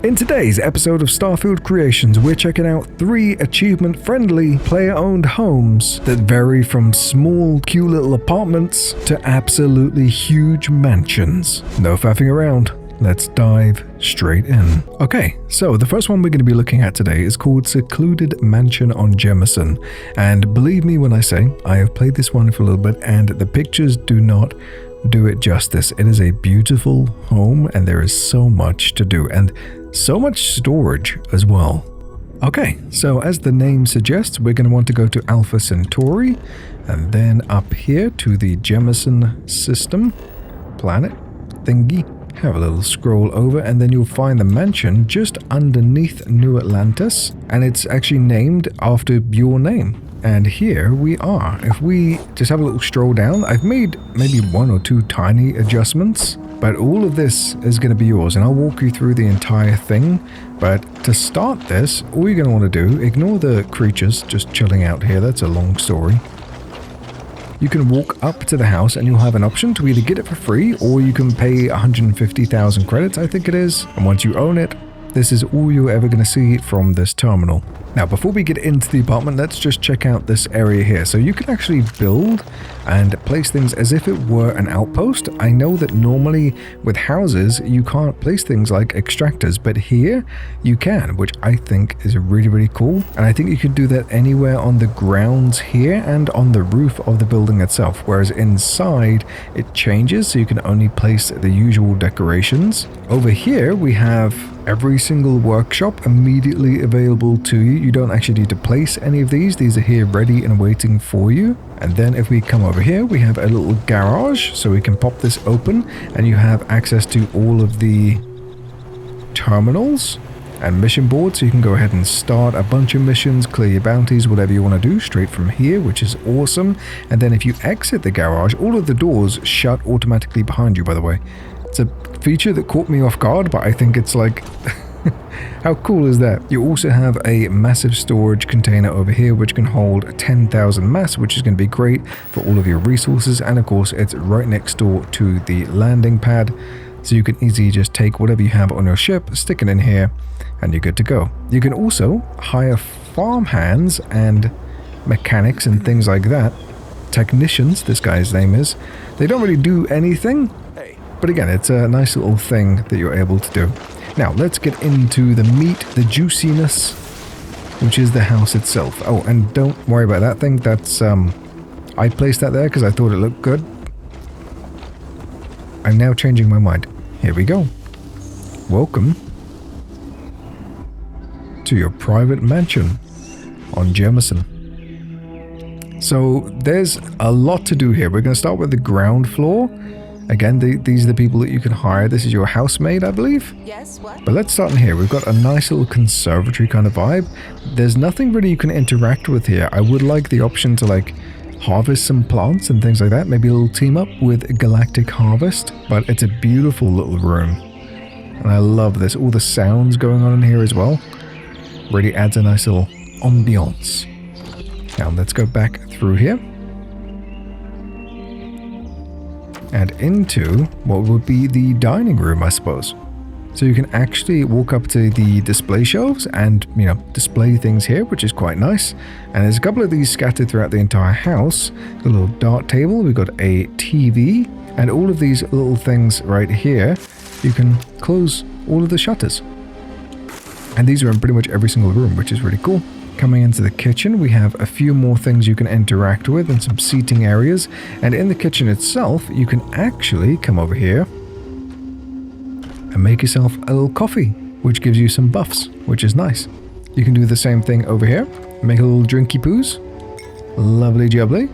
In today's episode of Starfield Creations, we're checking out 3 achievement-friendly, player-owned homes that vary from small, cute little apartments to absolutely huge mansions. No faffing around. Let's dive straight in. Okay, so the first one we're going to be looking at today is called Secluded Mansion on Jemison. And believe me when I say, I have played this one for a little bit and the pictures do not do it justice. It is a beautiful home and there is so much to do and so much storage as well. Okay, so as the name suggests, we're going to want to go to Alpha Centauri and then up here to the Jemison system planet thingy. Have a little scroll over and then you'll find the mansion just underneath New Atlantis, and it's actually named after your name. And here we are. If we just have a little stroll down, I've made maybe 1 or 2 tiny adjustments, but all of this is going to be yours and I'll walk you through the entire thing. But to start this, all you're going to want to do, ignore the creatures just chilling out here, that's a long story. You can walk up to the house and you'll have an option to either get it for free or you can pay 150,000 credits, I think it is. And once you own it, this is all you're ever going to see from this terminal. Now, before we get into the apartment, let's just check out this area here. So you can actually build and place things as if it were an outpost. I know that normally with houses, you can't place things like extractors, but here you can, which I think is really, really cool. And I think you can do that anywhere on the grounds here and on the roof of the building itself. Whereas inside, it changes, so you can only place the usual decorations. Over here, we have every single workshop immediately available to you. You don't actually need to place any of these. These are here ready and waiting for you. And then if we come over here, we have a little garage, so we can pop this open and you have access to all of the terminals and mission boards. So you can go ahead and start a bunch of missions, clear your bounties, whatever you want to do straight from here, which is awesome. And then if you exit the garage, all of the doors shut automatically behind you, by the way. It's a feature that caught me off guard, but I think it's like, how cool is that? You also have a massive storage container over here, which can hold 10,000 mass, which is going to be great for all of your resources. And of course, it's right next door to the landing pad. So you can easily just take whatever you have on your ship, stick it in here, and you're good to go. You can also hire farm hands and mechanics and things like that. Technicians, this guy's name is. They don't really do anything. But again, it's a nice little thing that you're able to do. Now, let's get into the meat, the juiciness, which is the house itself. Oh, and don't worry about that thing. That's, I placed that there because I thought it looked good. I'm now changing my mind. Here we go. Welcome to your private mansion on Jemison. So, there's a lot to do here. We're going to start with the ground floor. Again, these are the people that you can hire. This is your housemaid, I believe. Yes, what? But let's start in here. We've got a nice little conservatory kind of vibe. There's nothing really you can interact with here. I would like the option to like harvest some plants and things like that. Maybe a little team up with Galactic Harvest. But it's a beautiful little room. And I love this. All the sounds going on in here as well. Really adds a nice little ambiance. Now let's go back through here. And into what would be the dining room, I suppose. So you can actually walk up to the display shelves and, you know, display things here, which is quite nice. And there's a couple of these scattered throughout the entire house. A little dart table, we've got a TV, and all of these little things right here, you can close all of the shutters. And these are in pretty much every single room, which is really cool. Coming into the kitchen, we have a few more things you can interact with and some seating areas. And in the kitchen itself, you can actually come over here and make yourself a little coffee, which gives you some buffs, which is nice. You can do the same thing over here. Make a little drinky poos. Lovely jubbly.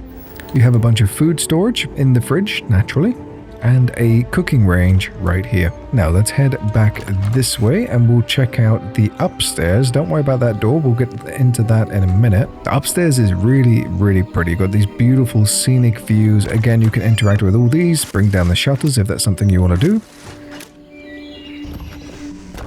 You have a bunch of food storage in the fridge, naturally. And a cooking range right here. Now let's head back this way and we'll check out the upstairs. Don't worry about that door, we'll get into that in a minute. The upstairs is really, really pretty. You've got these beautiful scenic views. Again, you can interact with all these, bring down the shutters if that's something you want to do.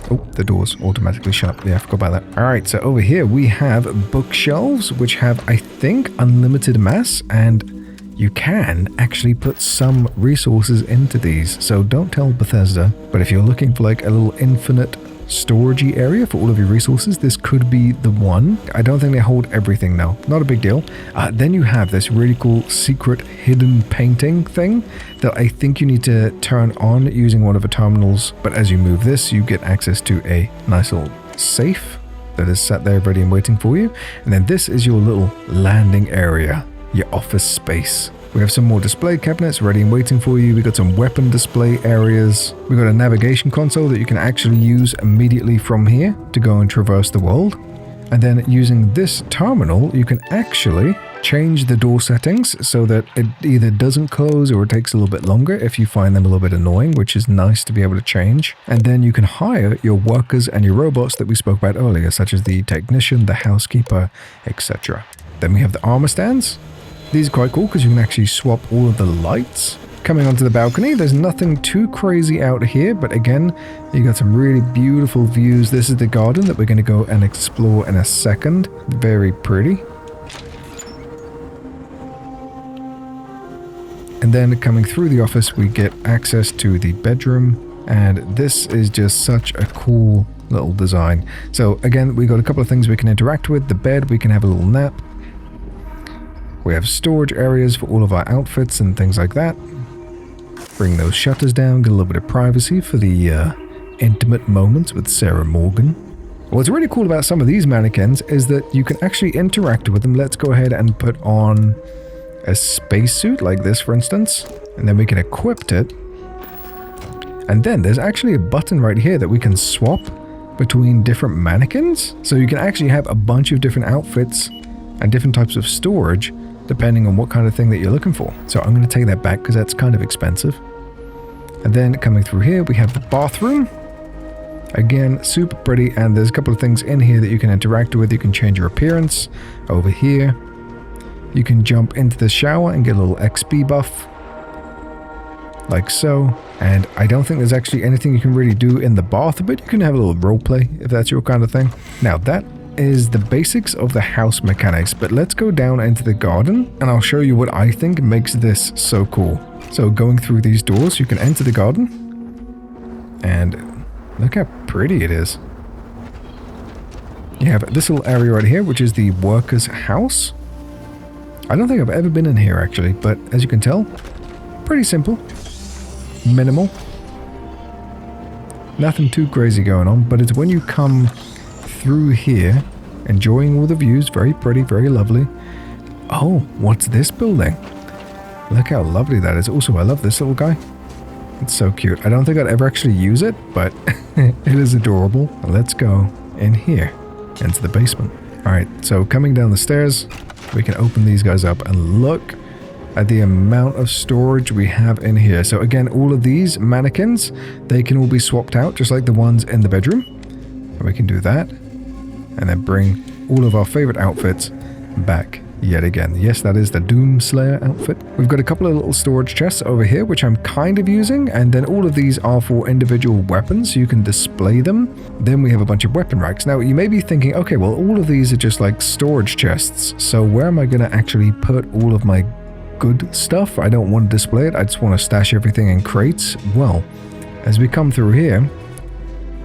Oh, the door's automatically shut. Yeah, I forgot about that. Alright, so over here we have bookshelves, which have, I think, unlimited mass, and you can actually put some resources into these. So don't tell Bethesda, but if you're looking for like a little infinite storagey area for all of your resources. This could be the one. I don't think they hold everything though. Not a big deal. Then you have this really cool secret hidden painting thing that I think you need to turn on using one of the terminals. But as you move this, you get access to a nice little safe that is sat there ready and waiting for you. And then this is your little landing area, your office space. We have some more display cabinets ready and waiting for you. We got some weapon display areas. We got a navigation console that you can actually use immediately from here to go and traverse the world. And then using this terminal, you can actually change the door settings so that it either doesn't close or it takes a little bit longer if you find them a little bit annoying, which is nice to be able to change. And then you can hire your workers and your robots that we spoke about earlier, such as the technician, the housekeeper, etc. Then we have the armor stands. These are quite cool because you can actually swap all of the lights. Coming onto the balcony, there's nothing too crazy out here, but again, you got some really beautiful views. This is the garden that we're going to go and explore in a second. Very pretty. And then coming through the office, we get access to the bedroom, and this is just such a cool little design. So again, we got a couple of things we can interact with. The bed, we can have a little nap. We have storage areas for all of our outfits and things like that. Bring those shutters down, get a little bit of privacy for the intimate moments with Sarah Morgan. What's really cool about some of these mannequins is that you can actually interact with them. Let's go ahead and put on a spacesuit like this, for instance, and then we can equip it. And then there's actually a button right here that we can swap between different mannequins. So you can actually have a bunch of different outfits and different types of storage depending on what kind of thing that you're looking for. So I'm going to take that back because that's kind of expensive. And then coming through here, we have the bathroom. Again, super pretty, and there's a couple of things in here that you can interact with. You can change your appearance. Over here, you can jump into the shower and get a little XP buff. Like so. And I don't think there's actually anything you can really do in the bath, but you can have a little roleplay if that's your kind of thing. Now that is the basics of the house mechanics, but let's go down into the garden and I'll show you what I think makes this so cool. So going through these doors, you can enter the garden, and look how pretty it is. You have this little area right here, which is the workers' house. I don't think I've ever been in here actually, but as you can tell, pretty simple, minimal, nothing too crazy going on. But it's when you come through here, enjoying all the views, very pretty, very lovely. Oh, what's this building? Look how lovely that is. Also, I love this little guy. It's so cute. I don't think I'd ever actually use it, but it is adorable. Let's go in here, into the basement. Alright, so coming down the stairs, we can open these guys up and look at the amount of storage we have in here. So again, all of these mannequins, they can all be swapped out, just like the ones in the bedroom. And we can do that. And then bring all of our favorite outfits back yet again. Yes, that is the Doomslayer outfit. We've got a couple of little storage chests over here, which I'm kind of using. And then all of these are for individual weapons, so you can display them. Then we have a bunch of weapon racks. Now, you may be thinking, okay, well, all of these are just like storage chests. So where am I going to actually put all of my good stuff? I don't want to display it. I just want to stash everything in crates. Well, as we come through here,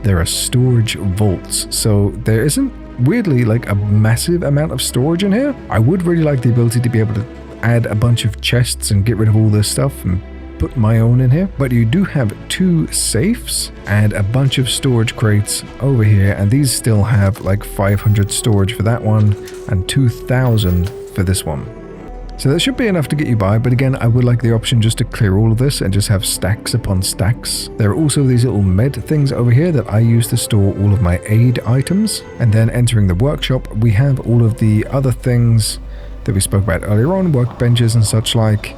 there are storage vaults. So there isn't weirdly like a massive amount of storage in here. I would really like the ability to be able to add a bunch of chests and get rid of all this stuff and put my own in here. But you do have 2 safes and a bunch of storage crates over here, and these still have like 500 storage for that one and 2,000 for this one. So that should be enough to get you by, but again, I would like the option just to clear all of this and just have stacks upon stacks. There are also these little med things over here that I use to store all of my aid items. And then entering the workshop, we have all of the other things that we spoke about earlier on, workbenches and such like.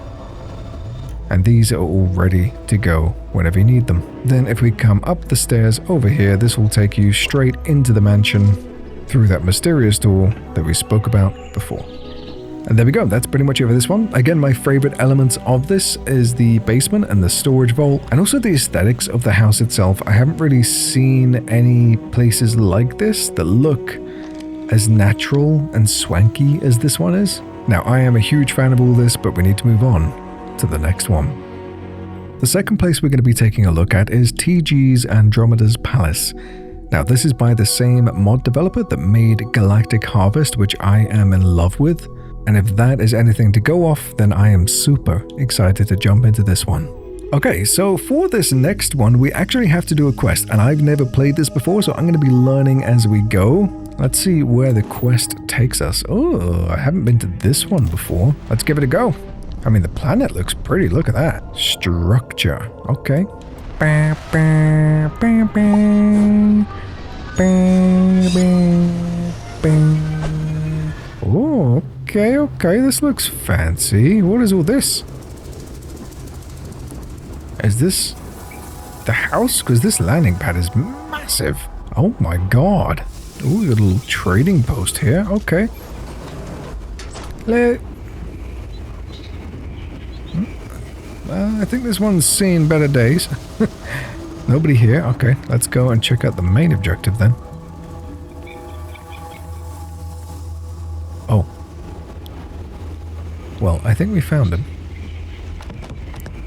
And these are all ready to go whenever you need them. Then if we come up the stairs over here, this will take you straight into the mansion through that mysterious door that we spoke about before. And there we go, that's pretty much it for this one. Again, my favorite elements of this is the basement and the storage vault, and also the aesthetics of the house itself. I haven't really seen any places like this that look as natural and swanky as this one is. Now, I am a huge fan of all this, but we need to move on to the next one. The second place we're going to be taking a look at is TGs Andromeda's Palace. Now, this is by the same mod developer that made Galactic Harvest, which I am in love with. And if that is anything to go off, then I am super excited to jump into this one. Okay, so for this next one, we actually have to do a quest, and I've never played this before, so I'm going to be learning as we go. Let's see where the quest takes us. Oh, I haven't been to this one before. Let's give it a go. I mean, the planet looks pretty. Look at that. Structure. Okay. Oh, okay. This looks fancy. What is all this? Is this the house? Because this landing pad is massive. Oh my god. Ooh, we got a little trading post here. Okay. I think this one's seen better days. Nobody here. Okay, let's go and check out the main objective then. Oh. Well, I think we found him.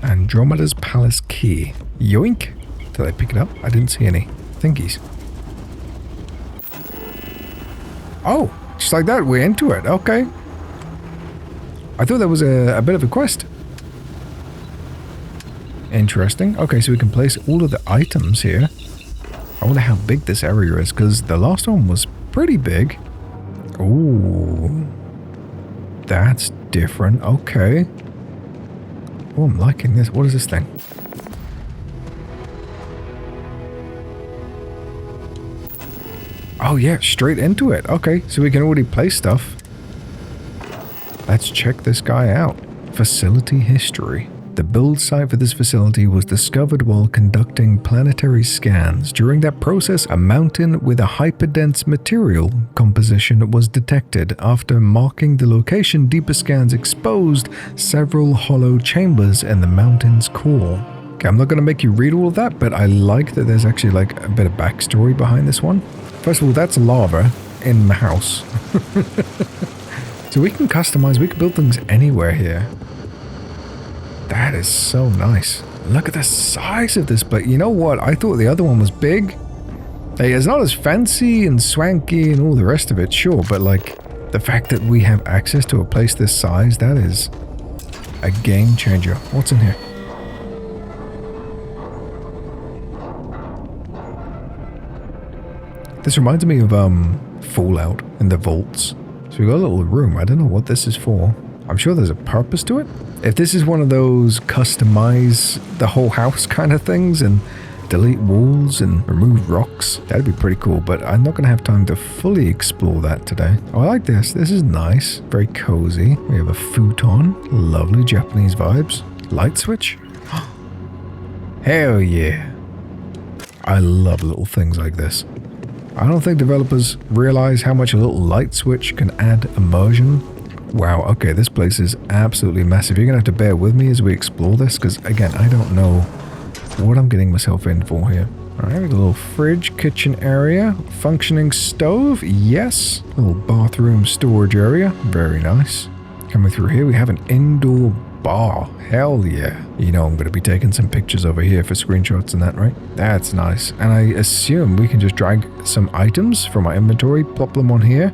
Andromeda's Palace key. Yoink! Did I pick it up? I didn't see any thingies. Oh, just like that, we're into it. Okay. I thought that was a bit of a quest. Interesting. Okay, so we can place all of the items here. I wonder how big this area is, because the last one was pretty big. Ooh. That's different. Okay. Oh, I'm liking this. What is this thing? Oh yeah, straight into it. Okay, so we can already place stuff. Let's check this guy out. Facility history. The build site for this facility was discovered while conducting planetary scans. During that process, a mountain with a hyperdense material composition was detected. After marking the location, deeper scans exposed several hollow chambers in the mountain's core. Okay, I'm not going to make you read all of that, but I like that there's actually like a bit of backstory behind this one. First of all, that's lava in the house. So we can customize, we can build things anywhere here. That is so nice. Look at the size of this, but you know what? I thought the other one was big. Hey, it's not as fancy and swanky and all the rest of it, sure, but like the fact that we have access to a place this size, that is a game changer. What's in here? This reminds me of Fallout in the vaults. So we got a little room. I don't know what this is for. I'm sure there's a purpose to it. If this is one of those customize the whole house kind of things and delete walls and remove rocks, that'd be pretty cool, but I'm not going to have time to fully explore that today. Oh, I like this. This is nice. Very cozy. We have a futon. Lovely Japanese vibes. Light switch. Hell yeah. I love little things like this. I don't think developers realize how much a little light switch can add immersion. Wow, okay, this place is absolutely massive. You're going to have to bear with me as we explore this, because, again, I don't know what I'm getting myself in for here. Alright, we got a little fridge, kitchen area, functioning stove, yes. A little bathroom storage area, very nice. Coming through here, we have an indoor bar. Hell yeah. You know I'm going to be taking some pictures over here for screenshots and that, right? That's nice. And I assume we can just drag some items from our inventory, plop them on here.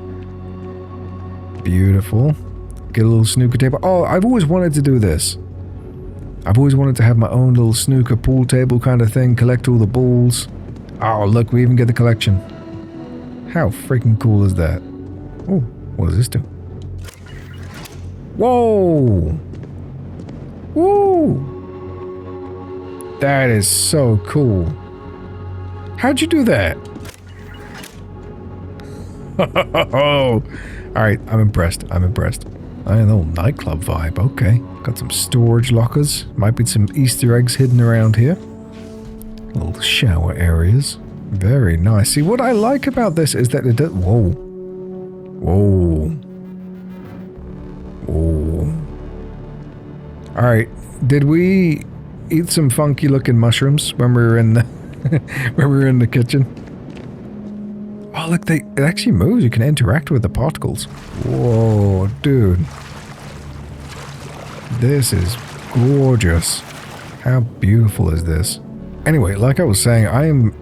Beautiful. Get a little snooker table. Oh, I've always wanted to do this. I've always wanted to have my own little snooker pool table kind of thing, collect all the balls. Oh, look, we even get the collection. How freaking cool is that? Oh, what does this do? Whoa! Woo! That is so cool. How'd you do that? Oh! Alright, I'm impressed. I'm impressed. I know, nightclub vibe. Okay. Got some storage lockers. Might be some Easter eggs hidden around here. Little shower areas. Very nice. See, what I like about this is that it does... Whoa. Whoa. Whoa. Alright. Did we eat some funky looking mushrooms when we were in the... when we were in the kitchen? Oh, look, it actually moves. You can interact with the particles. Whoa, dude. This is gorgeous. How beautiful is this? Anyway, like I was saying, I am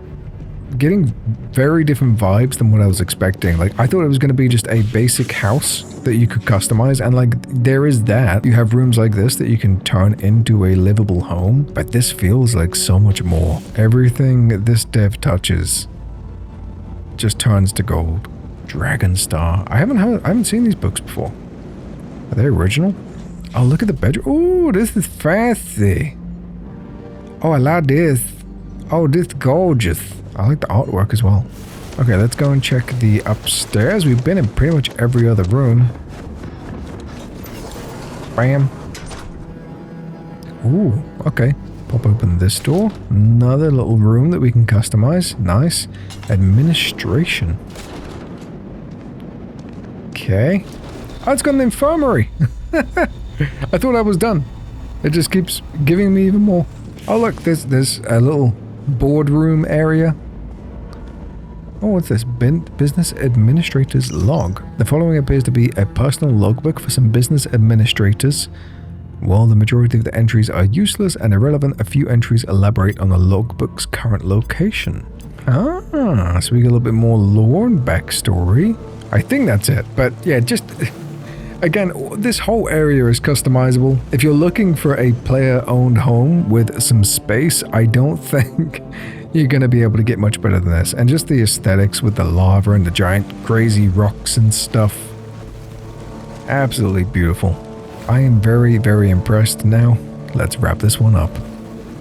getting very different vibes than what I was expecting. Like, I thought it was going to be just a basic house that you could customize, and like, there is that. You have rooms like this that you can turn into a livable home, but this feels like so much more. Everything this dev touches just turns to gold. Dragon Star. I haven't seen these books before. Are they original? Oh, look at the bedroom. Oh, this is fancy. Oh, I like this. Oh, this is gorgeous. I like the artwork as well. Okay, let's go and check the upstairs. We've been in pretty much every other room. Bam. Ooh, okay. Pop open this door. Another little room that we can customize. Nice. Administration. Okay. Oh, it's got an infirmary. I thought I was done. It just keeps giving me even more. Oh, look, there's a little boardroom area. Oh, what's this? Business Administrator's Log. The following appears to be a personal logbook for some business administrators. While the majority of the entries are useless and irrelevant, a few entries elaborate on the logbook's current location. Ah, so we get a little bit more lore and backstory. I think that's it, but yeah, just... Again, this whole area is customizable. If you're looking for a player-owned home with some space, I don't think you're going to be able to get much better than this. And just the aesthetics with the lava and the giant crazy rocks and stuff. Absolutely beautiful. I am very, very impressed now. Let's wrap this one up.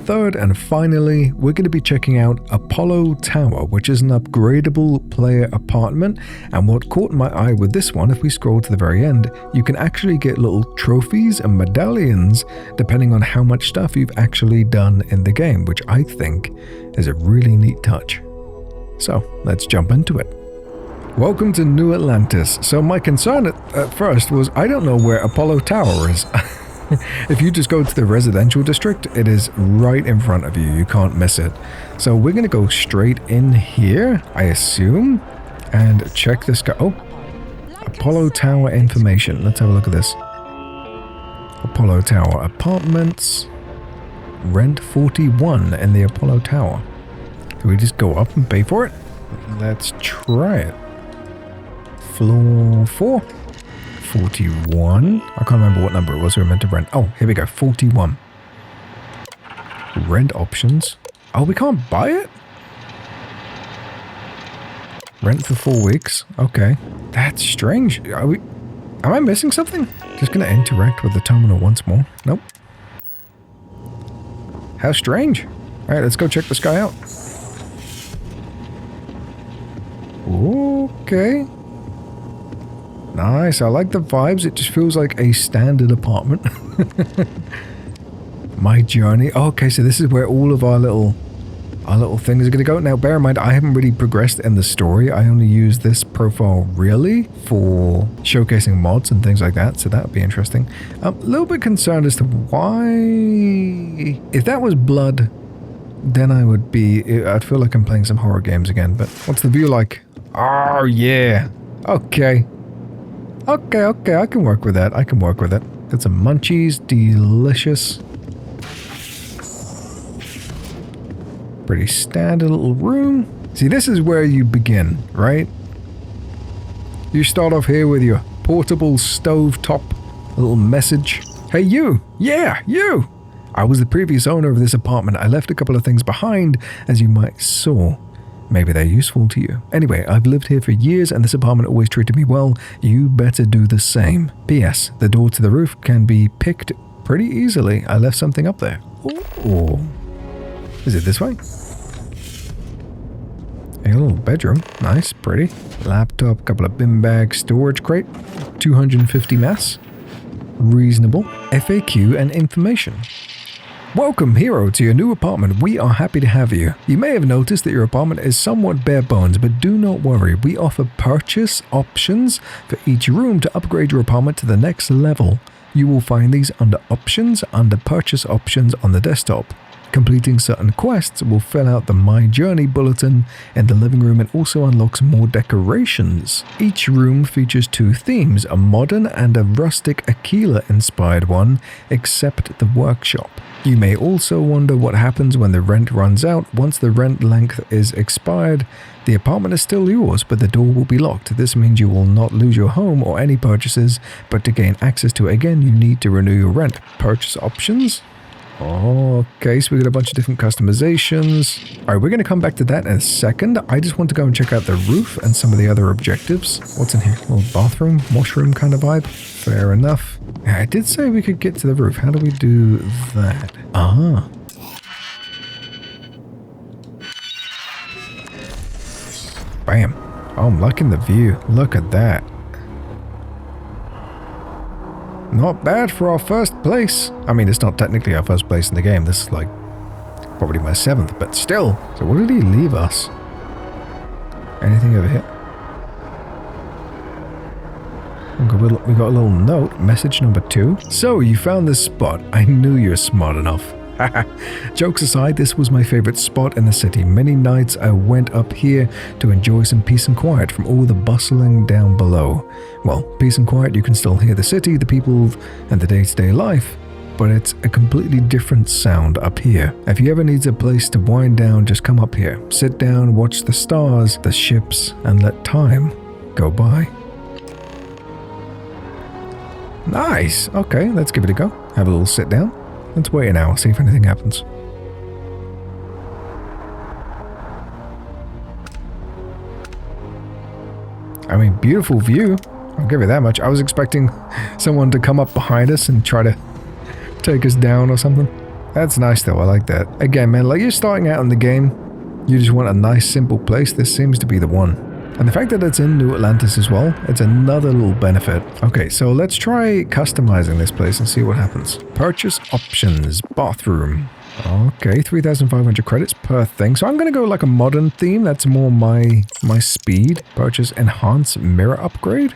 Third and finally, we're going to be checking out Apollo Tower, which is an upgradable player apartment. And what caught my eye with this one, if we scroll to the very end, you can actually get little trophies and medallions depending on how much stuff you've actually done in the game, which I think is a really neat touch. So let's jump into it. Welcome to New Atlantis. So my concern at first was I don't know where Apollo Tower is. If you just go to the residential district, it is right in front of you. You can't miss it. So we're going to go straight in here, I assume, and check this guy. Oh, Apollo Tower information. Let's have a look at this. Apollo Tower apartments. Rent 41 in the Apollo Tower. Do we just go up and pay for it? Let's try it. Floor 4. 41. I can't remember what number it was we were meant to rent. Oh, here we go. 41. Rent options. Oh, we can't buy it? Rent for 4 weeks. Okay. That's strange. Am I missing something? Just going to interact with the terminal once more. Nope. How strange. All right, let's go check this guy out. Okay. Nice, I like the vibes. It just feels like a standard apartment. My journey. Oh, okay, so this is where all of our little things are going to go. Now, bear in mind, I haven't really progressed in the story. I only use this profile really for showcasing mods and things like that, so that would be interesting. I'm a little bit concerned as to why... If that was blood, then I'd feel like I'm playing some horror games again, but what's the view like? Oh, yeah. Okay. Okay, I can work with that. Got some munchies, delicious. Pretty standard little room. See, this is where you begin, right? You start off here with your portable stovetop little message. Hey, you! Yeah, you! I was the previous owner of this apartment. I left a couple of things behind, as you might saw. Maybe they're useful to you. Anyway, I've lived here for years and this apartment always treated me well. You better do the same. P.S. The door to the roof can be picked pretty easily. I left something up there. Ooh. Is it this way? A little bedroom. Nice, pretty. Laptop, couple of bin bags, storage crate. 250 mass. Reasonable. FAQ and information. Welcome, Hero, to your new apartment. We are happy to have you. You may have noticed that your apartment is somewhat bare bones, but do not worry. We offer purchase options for each room to upgrade your apartment to the next level. You will find these under options, under purchase options on the desktop. Completing certain quests will fill out the My Journey bulletin in the living room and also unlocks more decorations. Each room features 2 themes, a modern and a rustic Aquila inspired one, except the workshop. You may also wonder what happens when the rent runs out. Once the rent length is expired, the apartment is still yours, but the door will be locked. This means you will not lose your home or any purchases, but to gain access to it again, you need to renew your rent. Purchase options? Okay, so we got a bunch of different customizations. All right, we're going to come back to that in a second. I just want to go and check out the roof and some of the other objectives. What's in here? A little bathroom, washroom kind of vibe. Fair enough. Yeah, I did say we could get to the roof. How do we do that? Ah. Bam. Oh, I'm liking the view. Look at that. Not bad for our first place. I mean, it's not technically our first place in the game. This is like probably my 7th, but still. So what did he leave us? Anything over here? We got a little note. Message number 2. So you found this spot. I knew you're smart enough. Jokes aside, this was my favorite spot in the city. Many nights I went up here to enjoy some peace and quiet from all the bustling down below. Well, peace and quiet, you can still hear the city, the people, and the day-to-day life, but it's a completely different sound up here. If you ever need a place to wind down, just come up here. Sit down, watch the stars, the ships, and let time go by. Nice! Okay, let's give it a go. Have a little sit down. Let's wait an hour, see if anything happens. I mean, beautiful view. I'll give you that much. I was expecting someone to come up behind us and try to take us down or something. That's nice though, I like that. Again, man, like you're starting out in the game, you just want a nice simple place. This seems to be the one. And the fact that it's in New Atlantis as well, it's another little benefit. Okay, so let's try customizing this place and see what happens. Purchase options, bathroom. Okay, 3,500 credits per thing. So I'm going to go like a modern theme. That's more my speed. Purchase enhance mirror upgrade.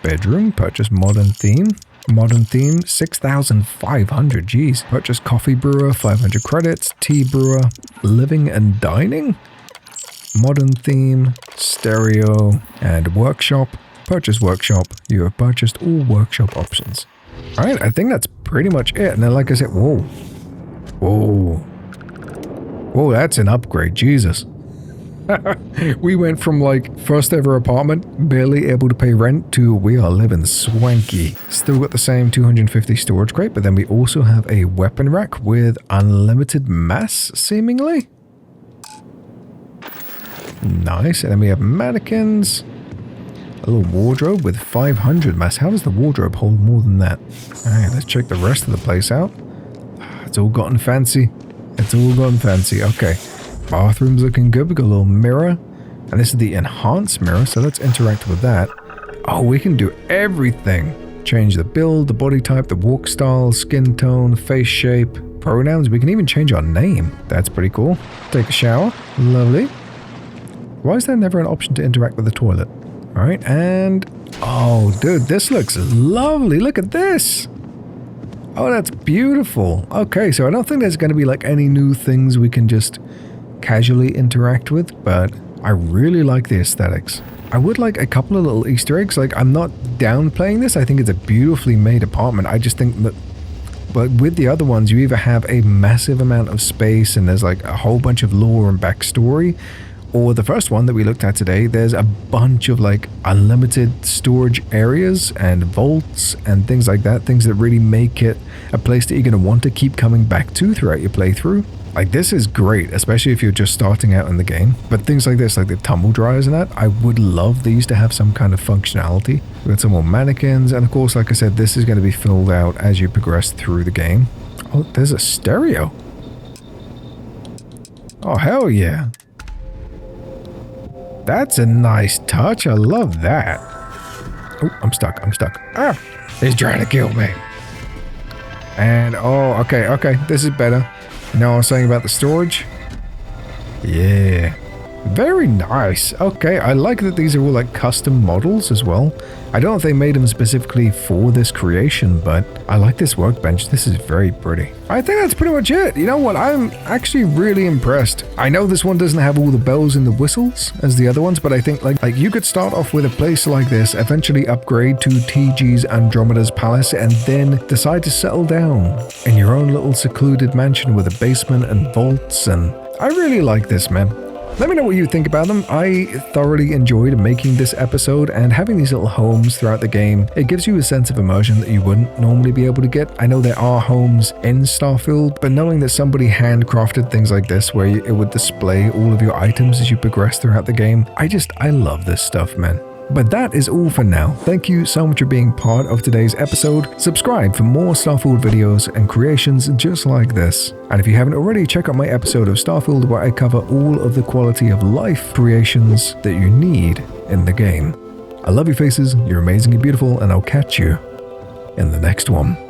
Bedroom, purchase modern theme. Modern theme, 6,500, geez. Purchase coffee brewer, 500 credits. Tea brewer, living and dining. Modern theme, stereo, and workshop. Purchase workshop. You have purchased all workshop options. Alright, I think that's pretty much it. And then like I said, whoa. Whoa. Whoa, that's an upgrade, Jesus. We went from like first ever apartment, barely able to pay rent, to we are living swanky. Still got the same 250 storage crate, but then we also have a weapon rack with unlimited mass, seemingly. Nice, and then we have mannequins, a little wardrobe with 500 mass. How does the wardrobe hold more than that? Alright, let's check the rest of the place out. It's all gotten fancy. It's all gotten fancy. Okay, bathroom's looking good. We got a little mirror, and this is the enhanced mirror, so let's interact with that. Oh, we can do everything. Change the build, the body type, the walk style, skin tone, face shape, pronouns. We can even change our name. That's pretty cool. Take a shower. Lovely. Why is there never an option to interact with the toilet? Alright, and... oh, dude, this looks lovely. Look at this. Oh, that's beautiful. Okay, so I don't think there's going to be like any new things we can just casually interact with, but I really like the aesthetics. I would like a couple of little Easter eggs. Like, I'm not downplaying this. I think it's a beautifully made apartment. I just think that... but with the other ones, you either have a massive amount of space and there's like a whole bunch of lore and backstory, or the first one that we looked at today, there's a bunch of like unlimited storage areas and vaults and things like that. Things that really make it a place that you're going to want to keep coming back to throughout your playthrough. Like, this is great, especially if you're just starting out in the game. But things like this, like the tumble dryers and that, I would love these to have some kind of functionality. We've got some more mannequins. And of course, like I said, this is going to be filled out as you progress through the game. Oh, there's a stereo. Oh, hell yeah. That's a nice touch. I love that. Oh, I'm stuck. Ah, he's trying to kill me. And, oh, okay. This is better. You know what I was saying about the storage? Yeah. Very nice. Okay, I like that these are all like custom models as well. I don't know if they made them specifically for this creation, but I like this workbench. This is very pretty. I think that's pretty much it. You know what? I'm actually really impressed. I know this one doesn't have all the bells and the whistles as the other ones, but I think like you could start off with a place like this, eventually upgrade to TGs Andromeda's Palace, and then decide to settle down in your own little secluded mansion with a basement and vaults, and I really like this, man. Let me know what you think about them. I thoroughly enjoyed making this episode, and having these little homes throughout the game, it gives you a sense of immersion that you wouldn't normally be able to get. I know there are homes in Starfield, but knowing that somebody handcrafted things like this where it would display all of your items as you progress throughout the game, I love this stuff, man. But that is all for now. Thank you so much for being part of today's episode. Subscribe for more Starfield videos and creations just like this. And if you haven't already, check out my episode of Starfield where I cover all of the quality of life creations that you need in the game. I love you faces, you're amazing and beautiful, and I'll catch you in the next one.